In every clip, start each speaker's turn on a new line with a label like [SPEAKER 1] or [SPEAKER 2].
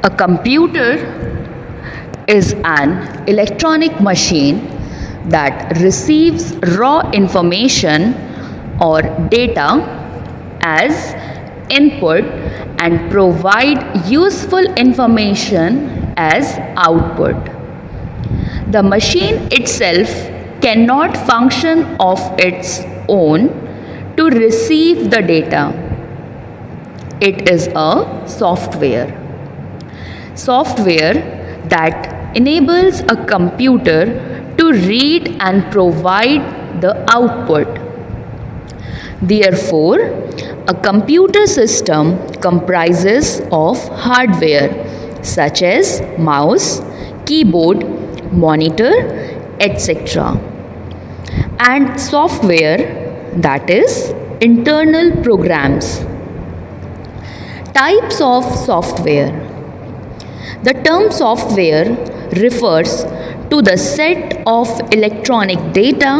[SPEAKER 1] A computer is an electronic machine that receives raw information or data as input and provide useful information as output. The machine itself cannot function of its own to receive the data. It is a software. Software that enables a computer to read and provide the output. Therefore, a computer system comprises of hardware such as mouse, keyboard, monitor, etc. and software, that is internal programs. Types of software. The term software refers to the set of electronic data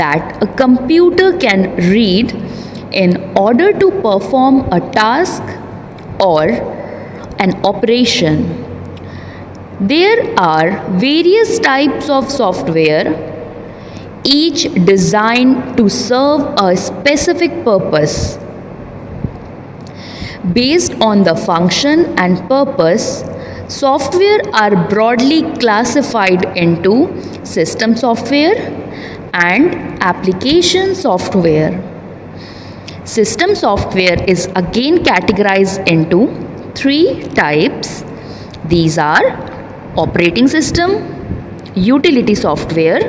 [SPEAKER 1] that a computer can read in order to perform a task or an operation. There are various types of software, each designed to serve a specific purpose. Based on the function and purpose, software are broadly classified into system software and application software. System software is again categorized into three types. These are operating system, utility software,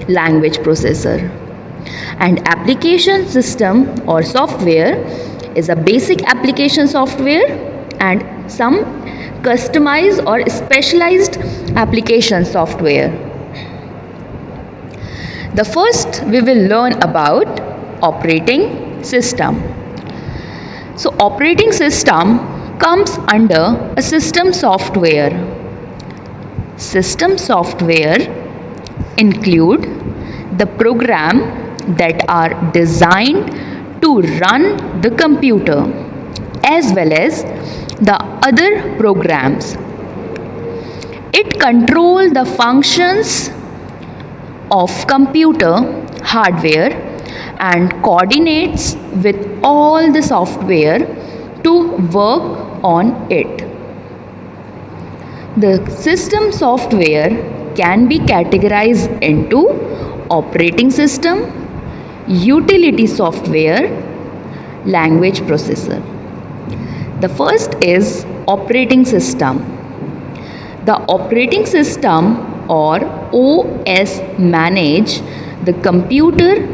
[SPEAKER 1] language processor. And application system or software is a basic application software and some customized or specialized application software. The first we will learn about operating system. So operating system comes under a system software. System software include the program that are designed to run the computer as well as the other programs. It controls the functions of computer hardware and coordinates with all the software to work on it. The system software can be categorized into operating system, utility software, language processor. The first is operating system. The operating system or OS manage the computer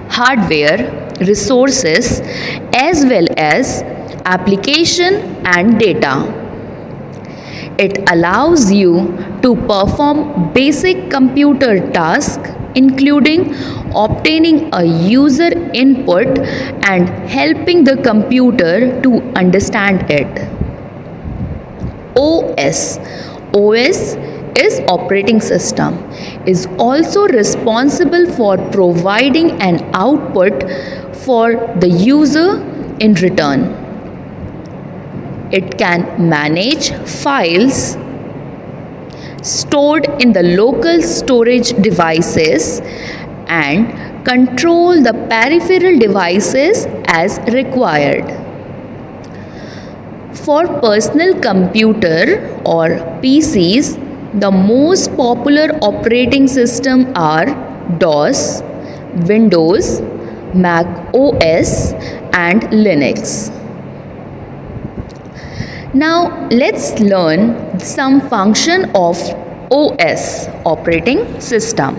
[SPEAKER 1] hardware resources as well as application and data. It allows you to perform basic computer tasks including obtaining a user input and helping the computer to understand it. OS is operating system, is also responsible for providing an output for the user in return. It can manage files stored in the local storage devices and control the peripheral devices as required. For personal computer or PCs, the most popular operating system are DOS, Windows, Mac OS and Linux. Now let's learn some function of OS, operating system.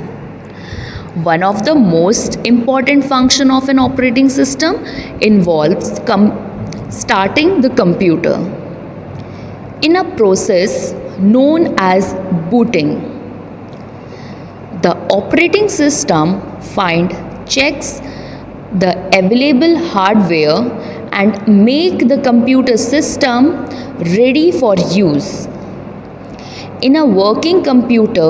[SPEAKER 1] One of the most important function of an operating system involves starting the computer in a process known as booting. The operating system checks the available hardware and make the computer system ready for use. In a working computer,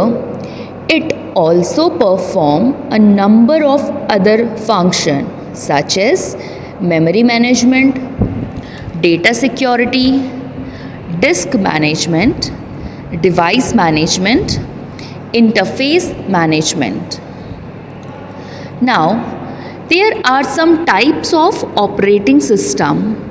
[SPEAKER 1] it also performs a number of other functions such as memory management, data security, disk management, device management, interface management. Now, there are some types of operating system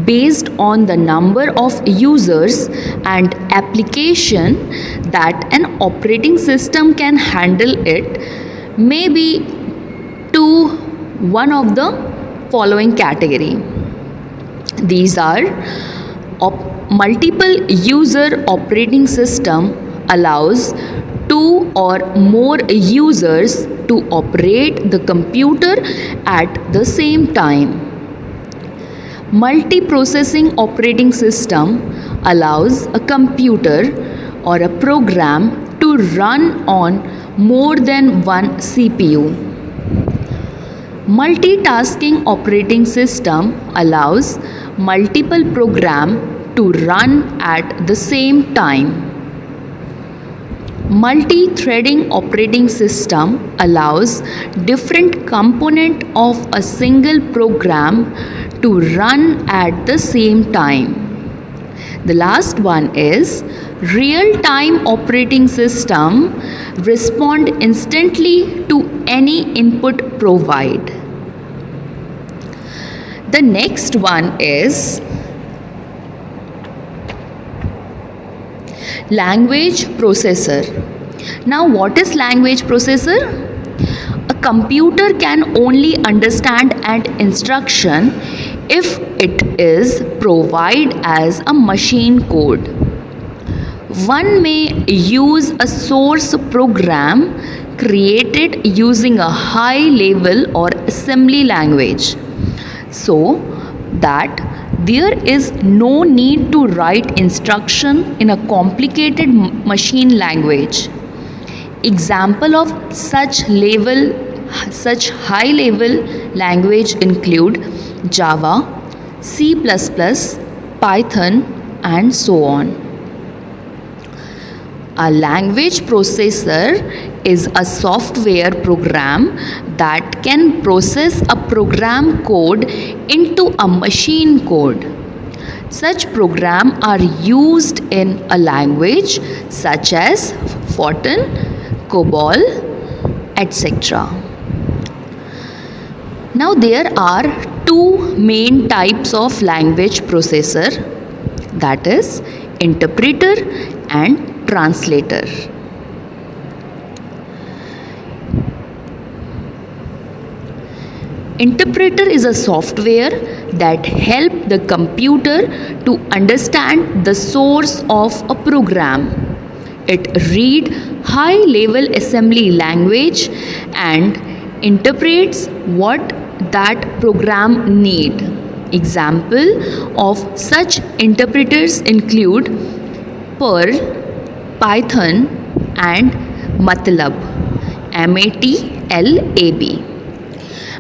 [SPEAKER 1] based on the number of users and application that an operating system can handle. It may be to one of the following category. These are multiple user operating system allows two or more users to operate the computer at the same time. Multi-processing operating system allows a computer or a program to run on more than one CPU. Multitasking operating system allows multiple programs to run at the same time. Multi-threading operating system allows different components of a single program to run at the same time. The last one is real-time operating system respond instantly to any input provided. The next one is language processor. Now, what is language processor? A computer can only understand an instruction if it is provided as a machine code. One may use a source program created using a high level or assembly language, so that there is no need to write instruction in a complicated machine language. Example of such high level language include Java, C++, Python and so on. A language processor is a software program that can process a program code into a machine code. Such programs are used in a language such as Fortran, COBOL, etc. Now there are two main types of language processor, that is interpreter and translator. Interpreter is a software that helps the computer to understand the source of a program. It reads high-level assembly language and interprets what that program needs. Example of such interpreters include Perl, Python and MATLAB, MATLAB.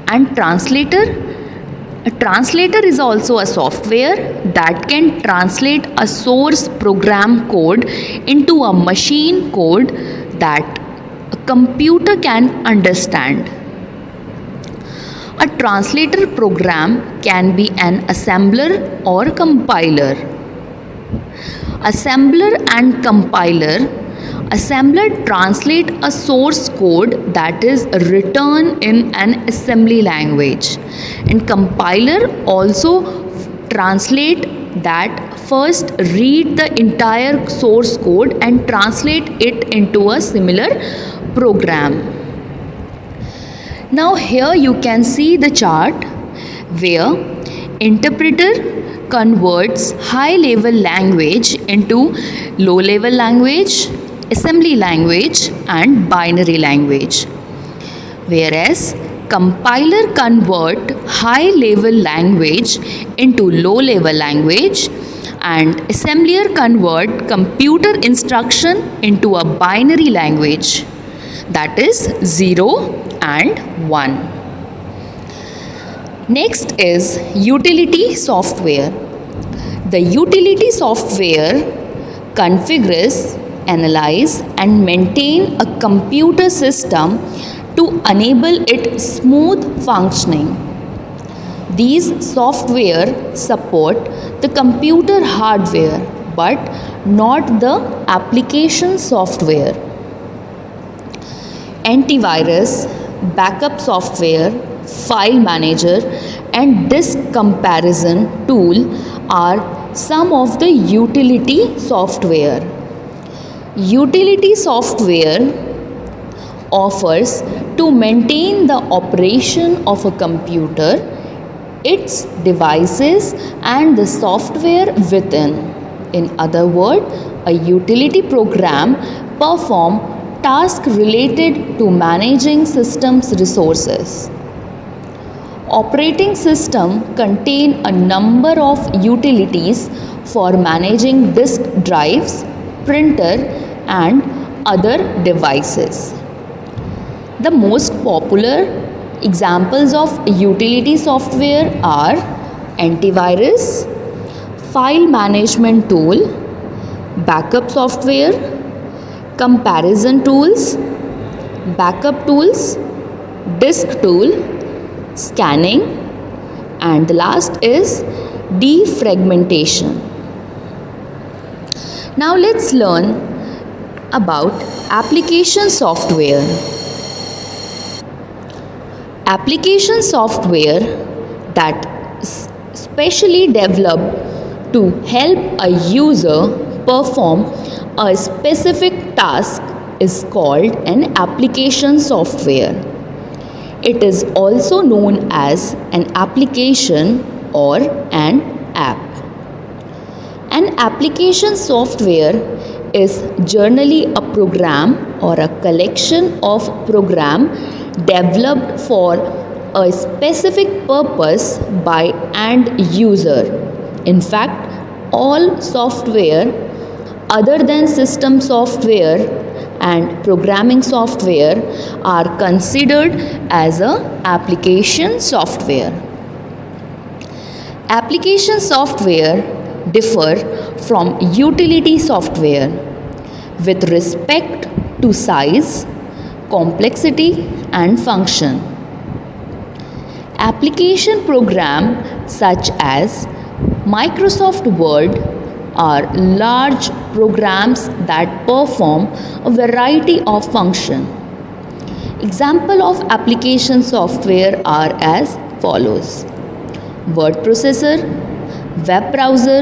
[SPEAKER 1] And a translator is also a software that can translate a source program code into a machine code that a computer can understand. A translator program can be an assembler or compiler. Assembler and compiler. Assembler translate a source code that is written in an assembly language, and compiler also translate that first read the entire source code and translate it into a similar program. Now here you can see the chart where interpreter converts high-level language into low-level language, assembly language and binary language, whereas compiler convert high-level language into low-level language and assembler convert computer instruction into a binary language, that is 0 and 1. Next is utility software. The utility software configures, analyze and maintain a computer system to enable its smooth functioning. These software support the computer hardware but not the application software. Antivirus, backup software, file manager, and disk comparison tool are some of the utility software. Utility software offers to maintain the operation of a computer, its devices, and the software within. In other words, a utility program performs tasks related to managing systems resources. Operating system contain a number of utilities for managing disk drives, printer, and other devices. The most popular examples of utility software are antivirus, file management tool, backup software, comparison tools, backup tools, disk tool, scanning, and the last is defragmentation. Now let's learn about application software. Application software that is specially developed to help a user perform a specific task is called an application software. It is also known as an application or an app. An application software is generally a program or a collection of programs developed for a specific purpose by an user. In fact, all software other than system software and programming software are considered as a application software. Application software differ from utility software with respect to size, complexity, and function. Application programs such as Microsoft Word are large programs that perform a variety of functions. Examples of application software are as follows: word processor, web browser,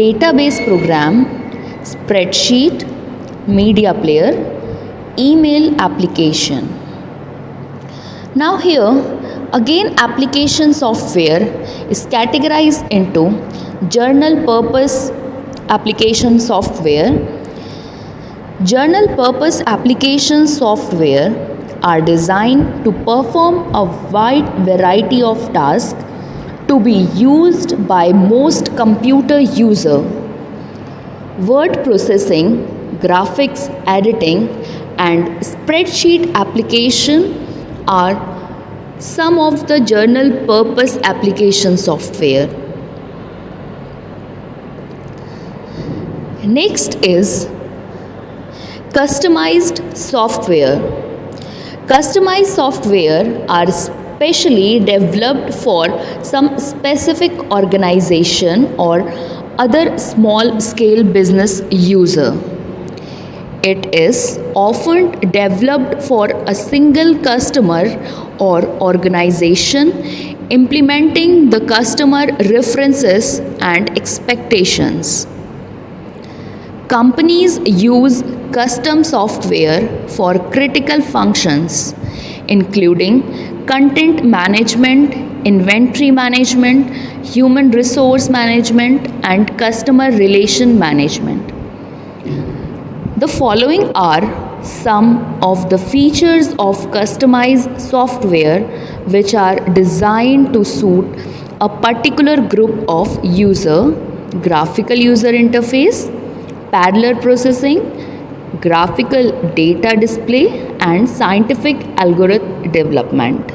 [SPEAKER 1] database program, spreadsheet, media player, email application. Now here again, application software is categorized into general purpose application software. General purpose application software are designed to perform a wide variety of tasks to be used by most computer users. Word processing, graphics editing, and spreadsheet application are some of the general purpose application software. Next is customized software. Customized software are specially developed for some specific organization or other small scale business user. It is often developed for a single customer or organization, implementing the customer references and expectations. Companies use custom software for critical functions, including content management, inventory management, human resource management, and customer relation management. The following are some of the features of customized software which are designed to suit a particular group of user: graphical user interface, parallel processing, graphical data display, and scientific algorithm development.